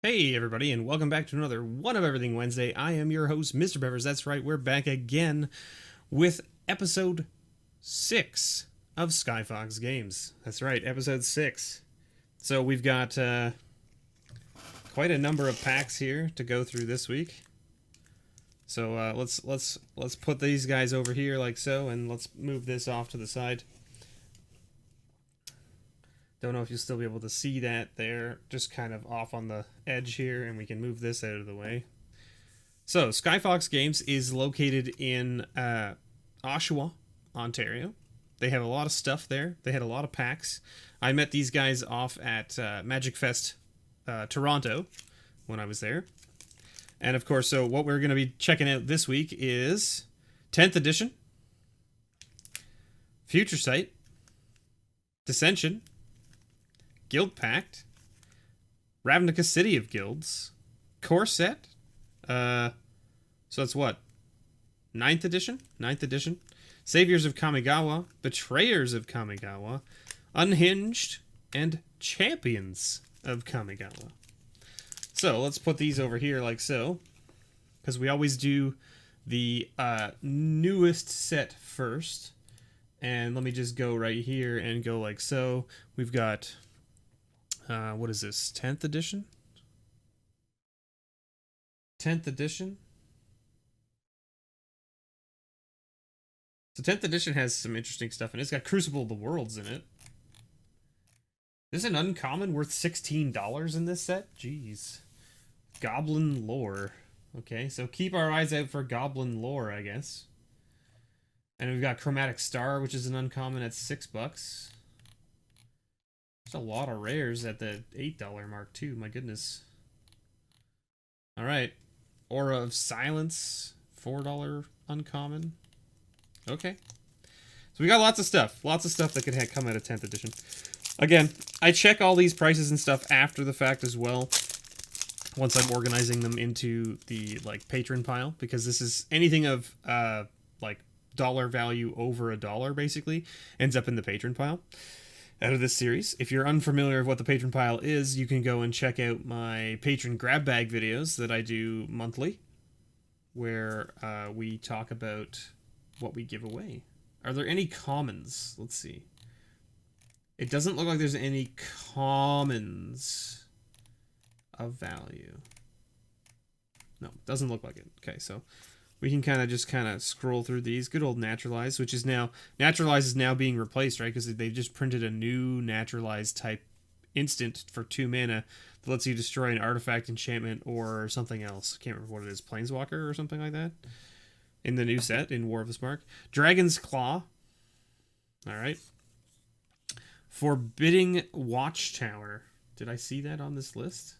Hey everybody, and welcome back to another One of Everything Wednesday. I am your host, MrBevers. That's right, we're back again with episode 6 of Skyfox Games. That's right, episode 6. So we've got quite a number of packs here to go through this week. So let's put these guys over here like so, and let's move this off to the side. Don't know if you'll still be able to see that there, just kind of off on the edge here, and we can move this out of the way. So, Skyfox Games is located in Oshawa, Ontario. They have a lot of stuff there. They had a lot of packs. I met these guys off at Magic Fest Toronto when I was there. And of course, so what we're going to be checking out this week is 10th edition, Future Sight, Dissension, Guild Pact, Ravnica City of Guilds, Core Set, so that's what? 9th edition? 9th edition. Saviors of Kamigawa, Betrayers of Kamigawa, Unhinged, and Champions of Kamigawa. So let's put these over here like so, because we always do the newest set first. And let me just go right here and go like so. We've got... what is this? 10th edition? 10th edition? So 10th edition has some interesting stuff, and it's got Crucible of the Worlds in it. This is an uncommon worth $16 in this set? Jeez. Goblin Lore. Okay, so keep our eyes out for Goblin Lore, I guess. And we've got Chromatic Star, which is an uncommon at $6. There's a lot of rares at the $8 mark, too. My goodness. Alright. Aura of Silence. $4 uncommon. Okay. So we got lots of stuff. Lots of stuff that could come out of 10th edition. Again, I check all these prices and stuff after the fact as well. Once I'm organizing them into the, patron pile. Because this is anything of, dollar value over $1, basically, ends up in the patron pile. Out of this series. If you're unfamiliar with what the patron pile is, you can go and check out my patron grab bag videos that I do monthly, where we talk about what we give away. Are there any commons? Let's see. It doesn't look like there's any commons of value. No, doesn't look like it. Okay, so we can kind of scroll through these. Good old Naturalize, which is now... Naturalize is now being replaced, right? Because they just printed a new Naturalize type instant for 2 mana that lets you destroy an artifact, enchantment, or something else. I can't remember what it is. Planeswalker or something like that? In the new set, in War of the Spark. Dragon's Claw. Alright. Forbidding Watchtower. Did I see that on this list?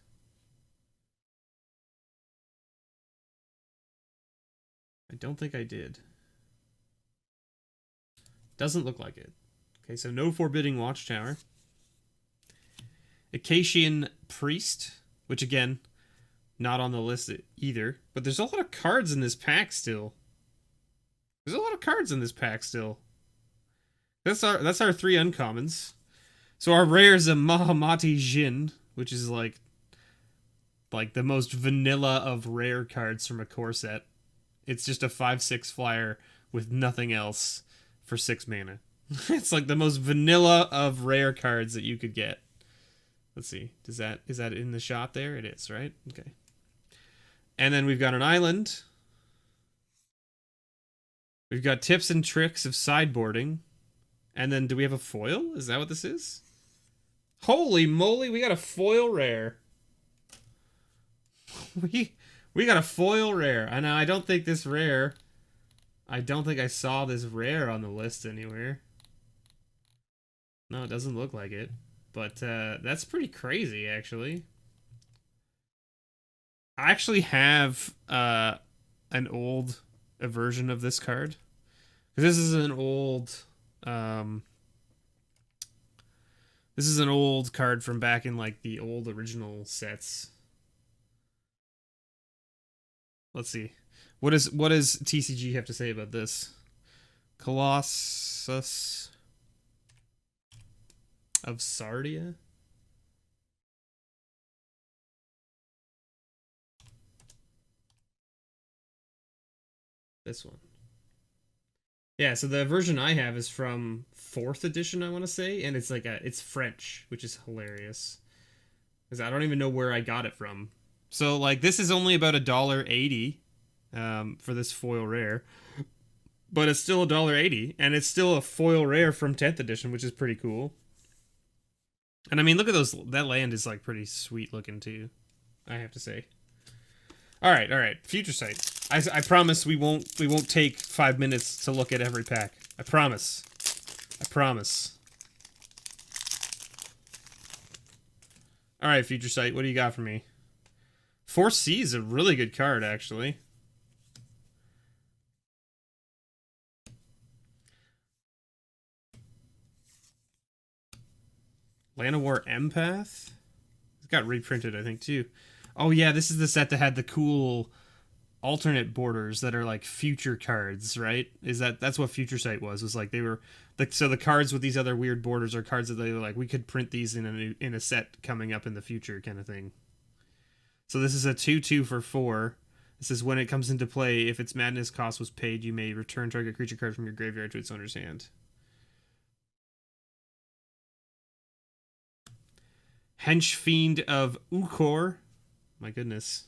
I don't think I did. Doesn't look like it. Okay, so no Forbidding Watchtower. Acacian Priest, which again, not on the list either. But there's a lot of cards in this pack still. There's a lot of cards in this pack still. That's our 3 uncommons. So our rare is a Mahamati Jin, which is like the most vanilla of rare cards from a core set. It's just a 5/6 flyer with nothing else for 6 mana. It's like the most vanilla of rare cards that you could get. Let's see. Is that in the shot there? It is, right? Okay. And then we've got an island. We've got tips and tricks of sideboarding. And then do we have a foil? Is that what this is? Holy moly, we got a foil rare. We got a foil rare. And I don't think this rare... I don't think I saw this rare on the list anywhere. No, it doesn't look like it. But that's pretty crazy, actually. I actually have an old version of this card. Because this is an old... this is an old card from back in, the old original sets. Let's see. What does TCG have to say about this? Colossus of Sardia? This one. Yeah, so the version I have is from 4th edition, I want to say, and it's like it's French, which is hilarious. Because I don't even know where I got it from. So, like, this is only about $1.80 for this foil rare. But it's still $1.80, and it's still a foil rare from 10th edition, which is pretty cool. And I mean, look at those. That land is, like, pretty sweet looking, too, I have to say. All right. Future Sight. I promise we won't take 5 minutes to look at every pack. I promise. All right, Future Sight. What do you got for me? 4C is a really good card, actually. Llanowar Empath? It got reprinted, I think, too. Oh, yeah, this is the set that had the cool alternate borders that are like future cards, right? That's what Future Sight was like they were so the cards with these other weird borders are cards that they were like, we could print these in a set coming up in the future kind of thing. So this is a 2/2 for 4. This is when it comes into play, if its madness cost was paid, you may return target creature card from your graveyard to its owner's hand. Henchfiend of Ukor. My goodness.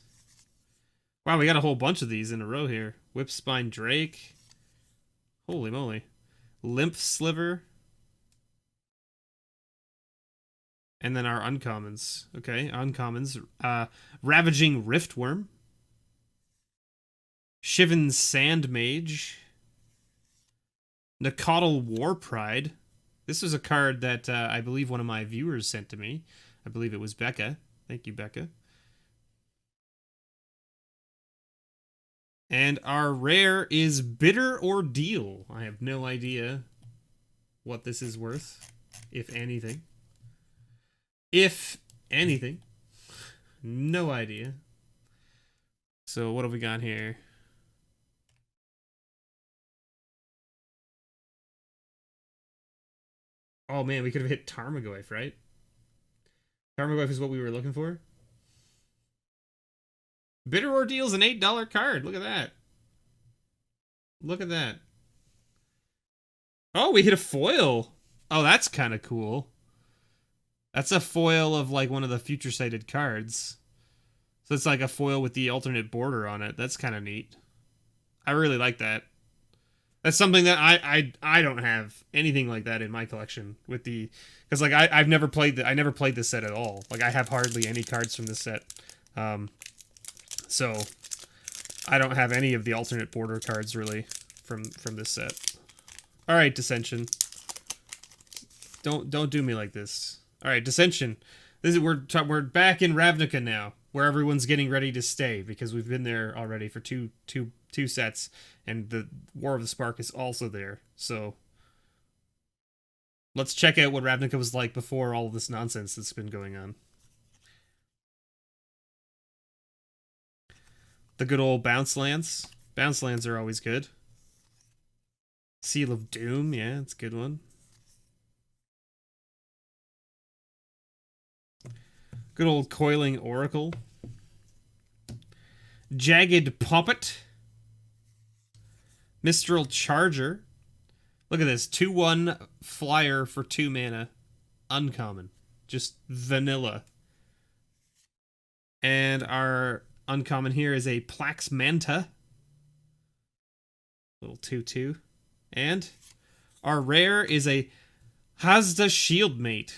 Wow, we got a whole bunch of these in a row here. Whipspine Drake. Holy moly. Limp Sliver. And then our uncommons. Okay, uncommons. Ravaging Riftworm. Shivan Sandmage. Nakotl Warpride. This was a card that I believe one of my viewers sent to me. I believe it was Becca. Thank you, Becca. And our rare is Bitter Ordeal. I have no idea what this is worth, if anything. If anything. No idea. So what have we got here? Oh man, we could have hit Tarmogoyf, right? Tarmogoyf is what we were looking for. Bitter Ordeal's an $8 card. Look at that. Look at that. Oh, we hit a foil. Oh, that's kind of cool. That's a foil of like one of the future sighted cards. So it's like a foil with the alternate border on it. That's kind of neat. I really like that. That's something that I don't have anything like that in my collection with the, because like I never played this set at all. Like I have hardly any cards from this set. So I don't have any of the alternate border cards really from this set. All right, Dissension. Don't do me like this. All right, Dissension. We're back in Ravnica now, where everyone's getting ready to stay because we've been there already for two sets, and the War of the Spark is also there. So let's check out what Ravnica was like before all of this nonsense that's been going on. The good old bounce lands. Bounce lands are always good. Seal of Doom, yeah, it's a good one. Good old Coiling Oracle. Jagged Poppet. Mistral Charger. Look at this. 2/1 flyer for 2 mana. Uncommon. Just vanilla. And our uncommon here is a Plax Manta. Little 2/2. And our rare is a Hazda Shieldmate,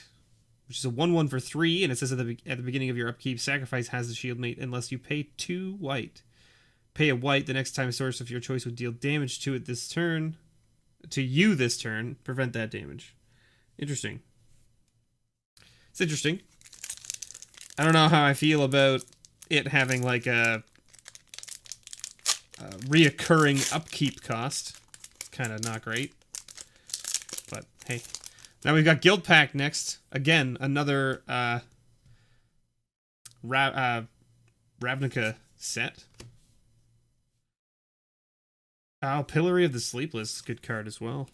which is a 1/1 for 3, and it says at the beginning of your upkeep, sacrifice Hazda Shieldmate unless you pay 2 white. Pay a white the next time a source of your choice would deal damage to it this turn. To you this turn. Prevent that damage. Interesting. It's interesting. I don't know how I feel about it having like a reoccurring upkeep cost. It's kind of not great. But hey. Now we've got Guild Pact next. Again, another Ravnica set. Oh, Pillory of the Sleepless is a good card as well.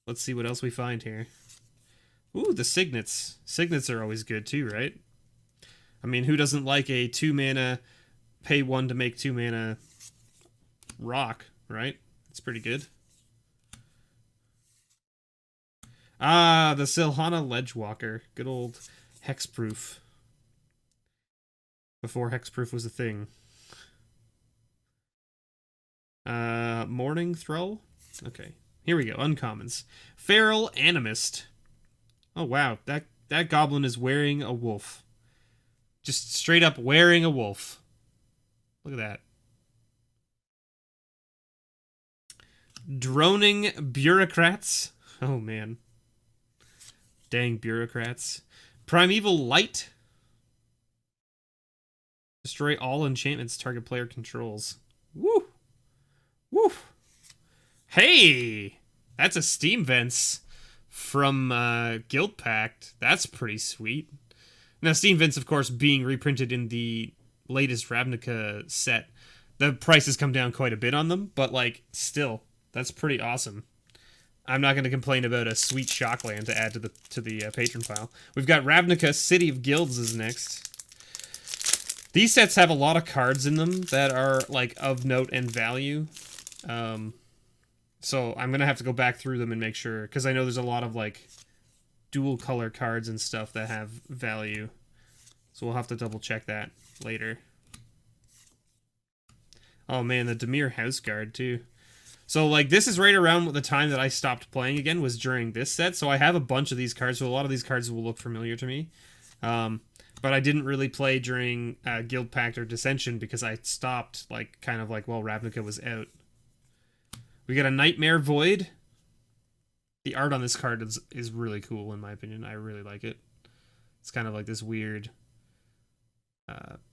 Let's see what else we find here. Ooh, the Signets. Signets are always good too, right? I mean, who doesn't like a 2 mana pay 1 to make 2 mana rock, right? It's pretty good. Ah, the Silhana Ledgewalker. Good old hexproof. Before hexproof was a thing. Morning Throw? Okay. Here we go. Uncommons. Feral Animist. Oh, wow. That goblin is wearing a wolf. Just straight up wearing a wolf. Look at that. Droning Bureaucrats. Oh, man. Dang bureaucrats. Primeval Light. Destroy all enchantments target player controls. Woo! Woo! Hey! That's a Steam Vents from Guild Pact. That's pretty sweet. Now, Steam Vents, of course, being reprinted in the latest Ravnica set, the prices come down quite a bit on them, but, like, still, that's pretty awesome. I'm not going to complain about a sweet Shockland to add to the patron pile. We've got Ravnica City of Guilds is next. These sets have a lot of cards in them that are, like, of note and value. So I'm going to have to go back through them and make sure, because I know there's a lot of, like, dual color cards and stuff that have value. So we'll have to double check that later. Oh, man, the Dimir House Guard, too. So, like, this is right around the time that I stopped playing again, was during this set. So I have a bunch of these cards, so a lot of these cards will look familiar to me. But I didn't really play during Guild Pact or Dissension because I stopped, like, kind of like, well, Ravnica was out. We got a Nightmare Void. The art on this card is really cool, in my opinion. I really like it. It's kind of like this weird,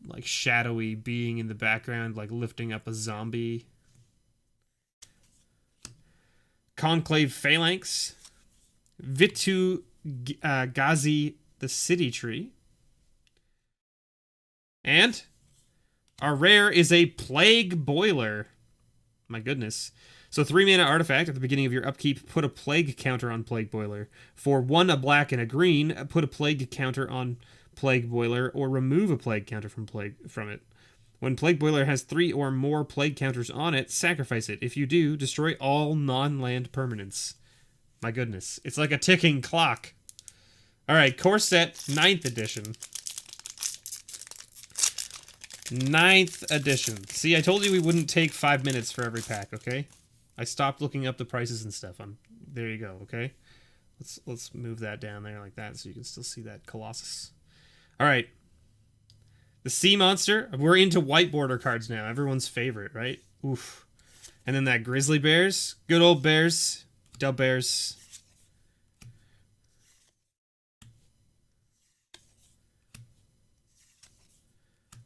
like, shadowy being in the background, like, lifting up a zombie. Conclave Phalanx. Vitu Gazi, the City Tree. And our rare is a Plague Boiler. My goodness. So 3 mana artifact at the beginning of your upkeep, put a plague counter on Plague Boiler. For 1 a black and a green, put a plague counter on Plague Boiler or remove a plague counter from it. When Plague Boiler has 3 or more plague counters on it, sacrifice it. If you do, destroy all non-land permanents. My goodness. It's like a ticking clock. Alright, core set, 9th edition. 9th edition. See, I told you we wouldn't take 5 minutes for every pack, okay? I stopped looking up the prices and stuff. There you go, okay? Let's move that down there like that so you can still see that Colossus. Alright. The Sea Monster. We're into white border cards now. Everyone's favorite, right? Oof. And then that Grizzly Bears. Good old Bears. Dub Bears.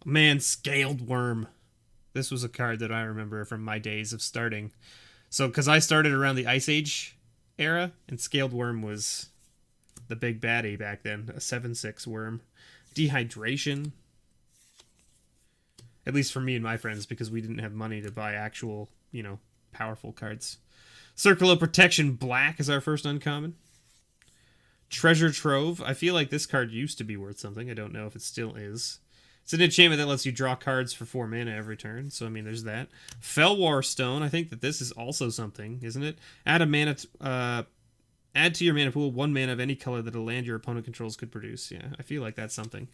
Man, Scaled Worm. This was a card that I remember from my days of starting. So, because I started around the Ice Age era, and Scaled Worm was the big baddie back then. A 7/6 worm. Dehydration. At least for me and my friends, because we didn't have money to buy actual, you know, powerful cards. Circle of Protection Black is our first uncommon. Treasure Trove. I feel like this card used to be worth something. I don't know if it still is. It's an enchantment that lets you draw cards for 4 mana every turn. So, I mean, there's that. Fellwar Stone. I think that this is also something, isn't it? Add a mana... add to your mana pool 1 mana of any color that a land your opponent controls could produce. Yeah, I feel like that's something.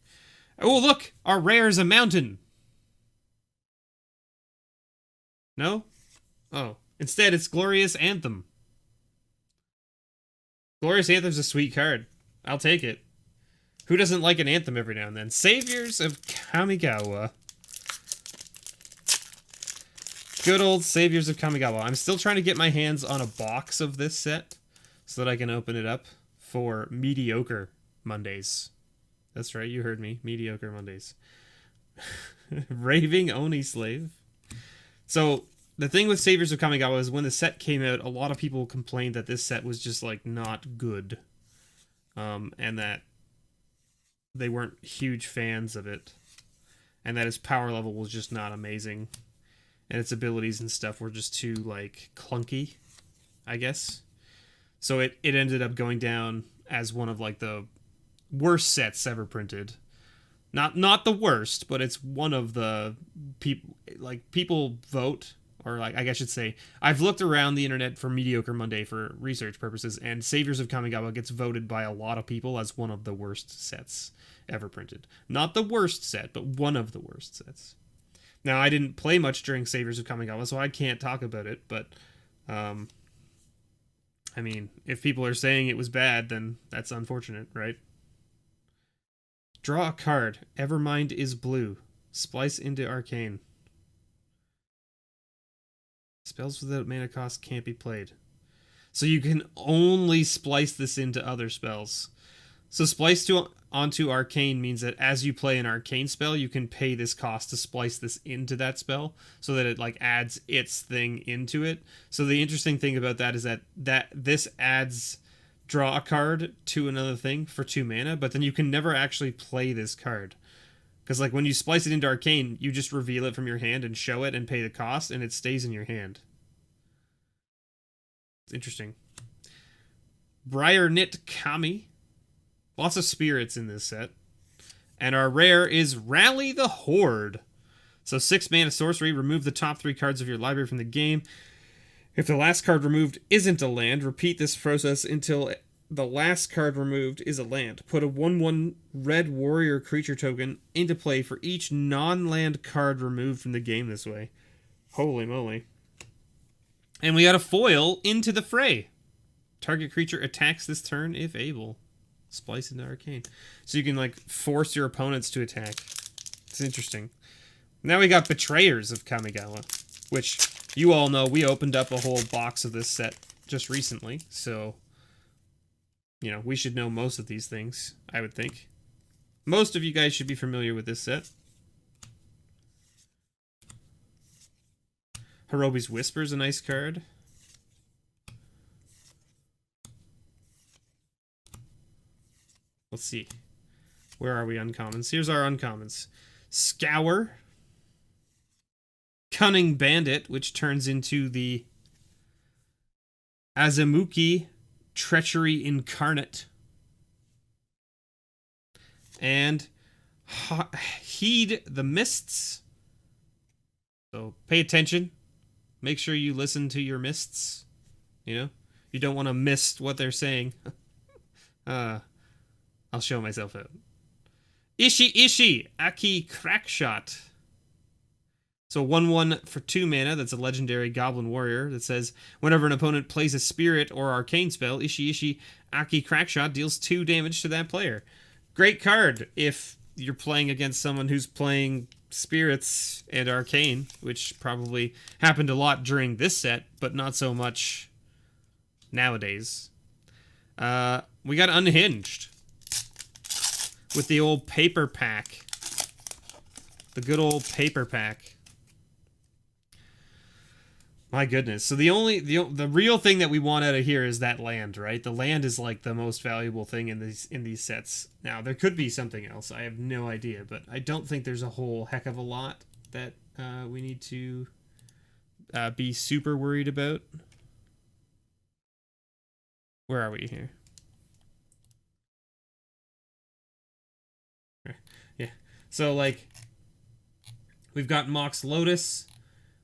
Oh, look! Our rare is a mountain! No? Oh. Instead, it's Glorious Anthem. Glorious Anthem's a sweet card. I'll take it. Who doesn't like an anthem every now and then? Saviors of Kamigawa. Good old Saviors of Kamigawa. I'm still trying to get my hands on a box of this set so that I can open it up for Mediocre Mondays. That's right, you heard me. Mediocre Mondays. Raving Oni Slave. So, the thing with Saviors of Kamigawa is when the set came out, a lot of people complained that this set was just, like, not good. And that they weren't huge fans of it. And that its power level was just not amazing. And its abilities and stuff were just too, like, clunky, I guess. So it ended up going down as one of, like, the worst sets ever printed. Not the worst, but it's one of the people vote, or like I guess I should say, I've looked around the internet for Mediocre Monday for research purposes, and Saviors of Kamigawa gets voted by a lot of people as one of the worst sets ever printed. Not the worst set, but one of the worst sets. Now, I didn't play much during Saviors of Kamigawa, so I can't talk about it, but I mean, if people are saying it was bad, then that's unfortunate, right? Draw a card. Evermind is blue. Splice into Arcane. Spells without mana cost can't be played. So you can only splice this into other spells. So splice onto Arcane means that as you play an Arcane spell, you can pay this cost to splice this into that spell, so that it like adds its thing into it. So the interesting thing about that is that this adds draw a card to another thing for 2 mana, but then you can never actually play this card. Because like when you splice it into Arcane, you just reveal it from your hand and show it and pay the cost, and it stays in your hand. It's interesting. Briarknit Kami. Lots of spirits in this set. And our rare is Rally the Horde. So 6 mana sorcery, remove the top 3 cards of your library from the game. If the last card removed isn't a land, repeat this process until the last card removed is a land. Put a 1/1 red warrior creature token into play for each non-land card removed from the game this way. Holy moly. And we got a foil Into the Fray. Target creature attacks this turn if able. Splice into Arcane. So you can like force your opponents to attack. It's interesting. Now we got Betrayers of Kamigawa, which you all know we opened up a whole box of this set just recently, so you know, we should know most of these things, I would think. Most of you guys should be familiar with this set. Hirobi's Whisper's a nice card. Let's see. Where are we uncommons? Here's our uncommons. Scour. Cunning Bandit, which turns into the Azamuki Treachery Incarnate. And Heed the Mists. So pay attention. Make sure you listen to your mists. You know? You don't want to miss what they're saying. I'll show myself out. Ishi Aki Crackshot. So 1/1 for 2 mana, that's a legendary Goblin Warrior that says, whenever an opponent plays a Spirit or Arcane spell, Ishi Aki Crackshot deals 2 damage to that player. Great card if you're playing against someone who's playing Spirits and Arcane, which probably happened a lot during this set, but not so much nowadays. We got Unhinged with the old paper pack. The good old paper pack. My goodness. So the real thing that we want out of here is that land, right? The land is like the most valuable thing in these sets. Now, there could be something else. I have no idea, but I don't think there's a whole heck of a lot that we need to be super worried about. Where are we here? Yeah. So, like, we've got Mox Lotus.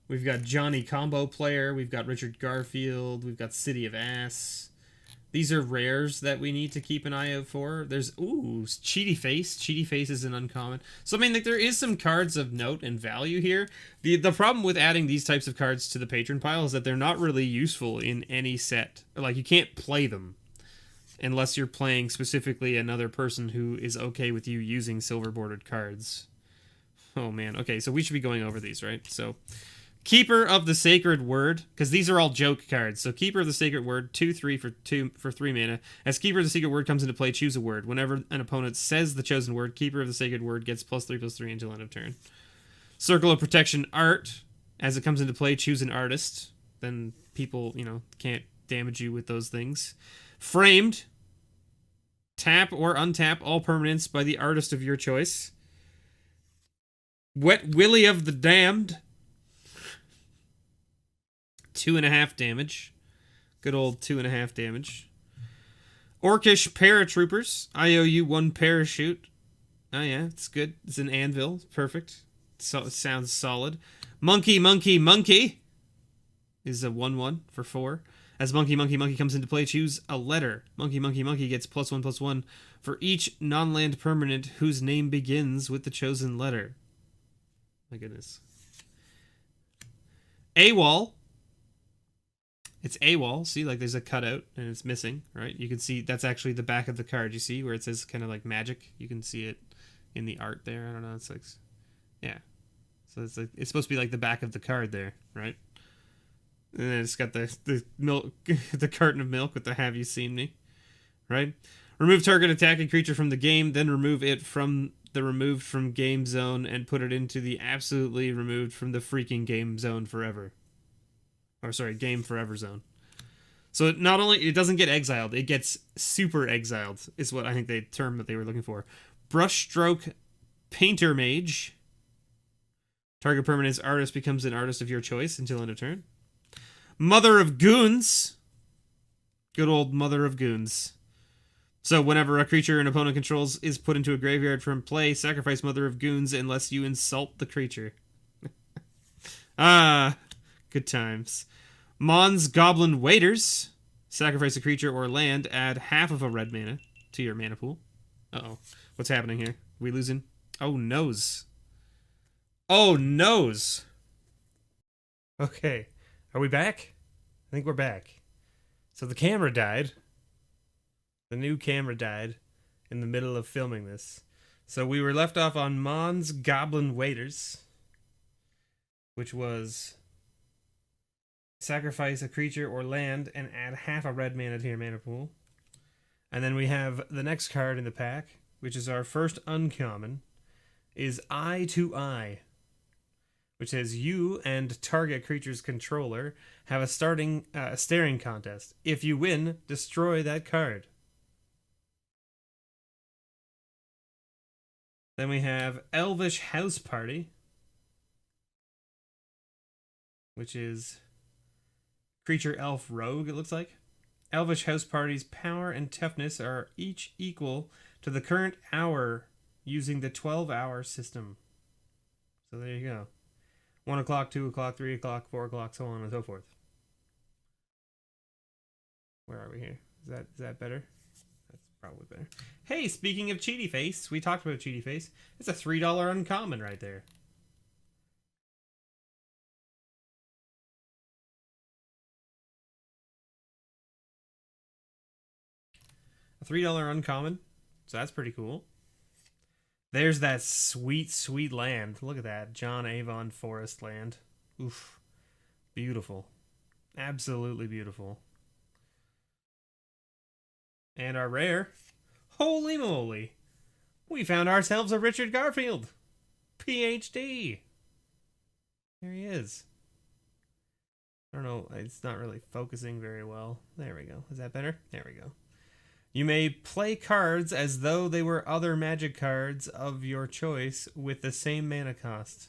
We've got Johnny Combo Player. We've got Richard Garfield. We've got City of Ass. These are rares that we need to keep an eye out for. There's, Cheaty Face. Cheaty Face is an uncommon. So, I mean, like, there is some cards of note and value here. The problem with adding these types of cards to the patron pile is that they're not really useful in any set. Like, you can't play them unless you're playing specifically another person who is okay with you using silver-bordered cards. Oh, man. Okay, so we should be going over these, right? So, Keeper of the Sacred Word, because these are all joke cards. So Keeper of the Sacred Word, 2/3 for 3 mana. As Keeper of the Sacred Word comes into play, choose a word. Whenever an opponent says the chosen word, Keeper of the Sacred Word gets +3/+3 until end of turn. Circle of Protection Art, as it comes into play, choose an artist. Then people, can't damage you with those things. Framed, tap or untap all permanents by the artist of your choice. Wet Willy of the Damned, 2.5 damage. Good old 2.5 damage. Orcish Paratroopers. I owe you 1 parachute. Oh yeah, it's good. It's an anvil. Perfect. So it sounds solid. Monkey, monkey, monkey is a 1/1 for 4. As monkey, monkey, monkey comes into play, choose a letter. Monkey, monkey, monkey gets +1/+1 for each non-land permanent whose name begins with the chosen letter. My goodness. AWOL. It's AWOL. See, like there's a cutout and it's missing, right? You can see that's actually the back of the card. You see where it says kind of like magic? You can see it in the art there. I don't know. It's like, yeah. So it's like it's supposed to be like the back of the card there, right? And then it's got the milk, the carton of milk with the "Have you seen me?" Right? Remove target attacking creature from the game, then remove it from the removed from game zone and put it into the absolutely removed from the freaking game zone forever. Or sorry, game forever zone. So not only it doesn't get exiled, it gets super exiled. Is what I think the term that they were looking for. Brushstroke Painter Mage. Target permanent's artist becomes an artist of your choice until end of turn. Mother of Goons. Good old Mother of Goons. So whenever a creature an opponent controls is put into a graveyard from play, sacrifice Mother of Goons unless you insult the creature. Ah, good times. Mon's Goblin Waiters. Sacrifice a creature or land, add half of a red mana to your mana pool. Uh-oh. What's happening here? We losing? Oh, noes. Oh, noes. Okay. Are we back? I think we're back. So the camera died. The new camera died in the middle of filming this. So we were left off on Mon's Goblin Waiters, which was sacrifice a creature or land and add half a red mana to your mana pool. And then we have the next card in the pack, which is our first uncommon, is Eye to Eye, which says you and target creature's controller have a staring contest. If you win, destroy that card. Then we have Elvish House Party, which is creature elf rogue, it looks like. Elvish House Party's power and toughness are each equal to the current hour using the 12-hour system. So there you go. 1 o'clock, 2 o'clock, 3 o'clock, 4 o'clock, so on and so forth. Where are we here? Is that better? That's probably better. Hey, speaking of Cheaty Face, we talked about Cheaty Face. It's a $3 uncommon right there. A $3 uncommon. So that's pretty cool. There's that sweet, sweet land. Look at that. John Avon Forest land. Oof. Beautiful. Absolutely beautiful. And our rare. Holy moly. We found ourselves a Richard Garfield. PhD. There he is. I don't know. It's not really focusing very well. There we go. Is that better? There we go. You may play cards as though they were other magic cards of your choice with the same mana cost.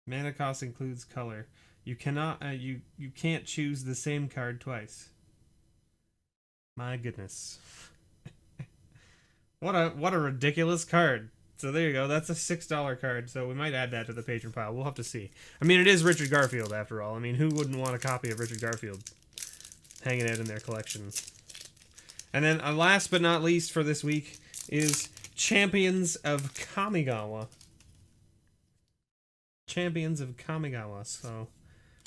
Mana cost includes color. You cannot you can't choose the same card twice. My goodness. What a ridiculous card. So there you go. That's a $6 card. So we might add that to the patron pile. We'll have to see. I mean, it is Richard Garfield after all. I mean, who wouldn't want a copy of Richard Garfield hanging out in their collection? And then last but not least for this week is Champions of Kamigawa. Champions of Kamigawa. So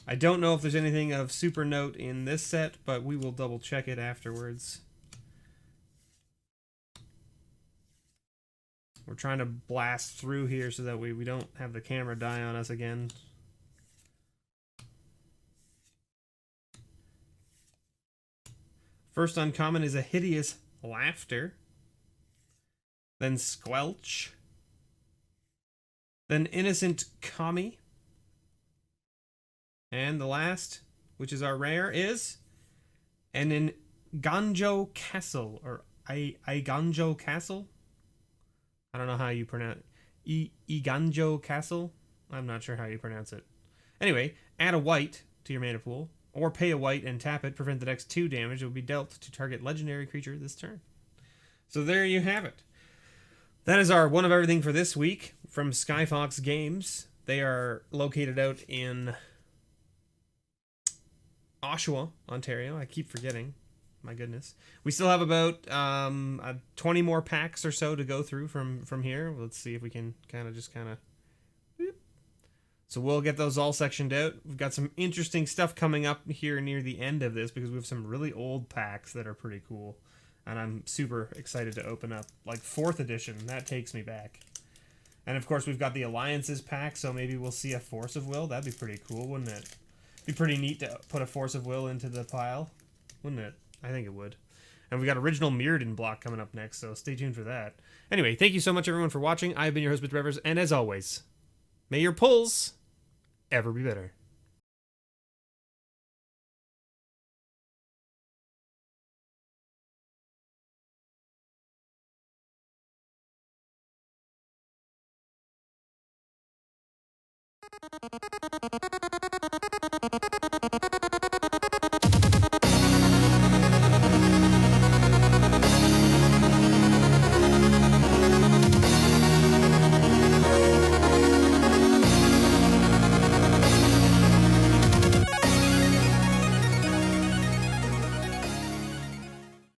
I don't know if there's anything of super note in this set, but we will double check it afterwards. We're trying to blast through here so that we don't have the camera die on us again. First uncommon is a Hideous Laughter. Then Squelch. Then Innocent Kami. And the last, which is our rare, is an Iganjo Castle, or Iganjo Castle. I don't know how you pronounce it. Iganjo Castle? I'm not sure how you pronounce it. Anyway, add a white to your mana pool, or pay a white and tap it. Prevent the next 2 damage. It will be dealt to target legendary creature this turn. So there you have it. That is our one of everything for this week from Skyfox Games. They are located out in Oshawa, Ontario. I keep forgetting. My goodness. We still have about 20 more packs or so to go through from here. Let's see if we can kind of... So we'll get those all sectioned out. We've got some interesting stuff coming up here near the end of this because we have some really old packs that are pretty cool. And I'm super excited to open up. Like 4th edition, that takes me back. And of course we've got the Alliances pack, so maybe we'll see a Force of Will. That'd be pretty cool, wouldn't it? Be pretty neat to put a Force of Will into the pile, wouldn't it? I think it would. And we got Original Mirrodin block coming up next, so stay tuned for that. Anyway, thank you so much everyone for watching. I've been your host, MrBevers, and as always, may your pulls ever be better.